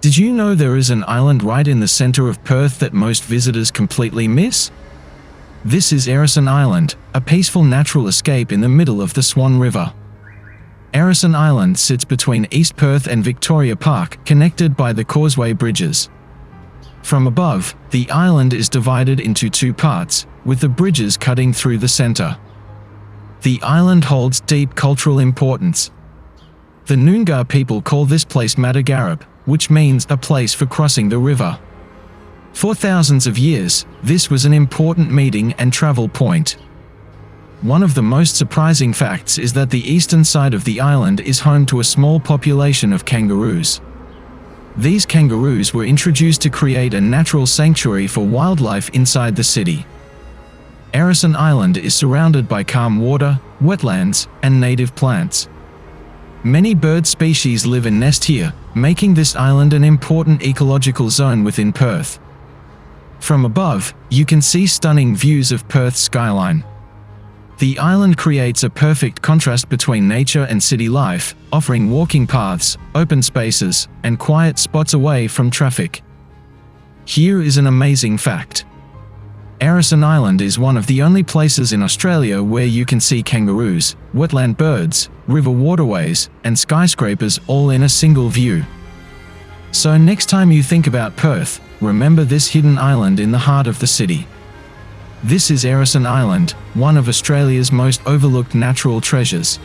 Did you know there is an island right in the center of Perth that most visitors completely miss? This is Heirisson Island, a peaceful natural escape in the middle of the Swan River. Heirisson Island sits between East Perth and Victoria Park, connected by the Causeway bridges. From above, the island is divided into two parts, with the bridges cutting through the center. The island holds deep cultural importance. The Noongar people call this place Matagarup, which means a place for crossing the river. For thousands of years, this was an important meeting and travel point. One of the most surprising facts is that the eastern side of the island is home to a small population of kangaroos. These kangaroos were introduced to create a natural sanctuary for wildlife inside the city. Heirisson Island is surrounded by calm water, wetlands, and native plants. Many bird species live and nest here, making this island an important ecological zone within Perth. From above, you can see stunning views of Perth's skyline. The island creates a perfect contrast between nature and city life, offering walking paths, open spaces, and quiet spots away from traffic. Here is an amazing fact. Heirisson Island is one of the only places in Australia where you can see kangaroos, wetland birds, river waterways, and skyscrapers all in a single view. So next time you think about Perth, remember this hidden island in the heart of the city. This is Heirisson Island, one of Australia's most overlooked natural treasures.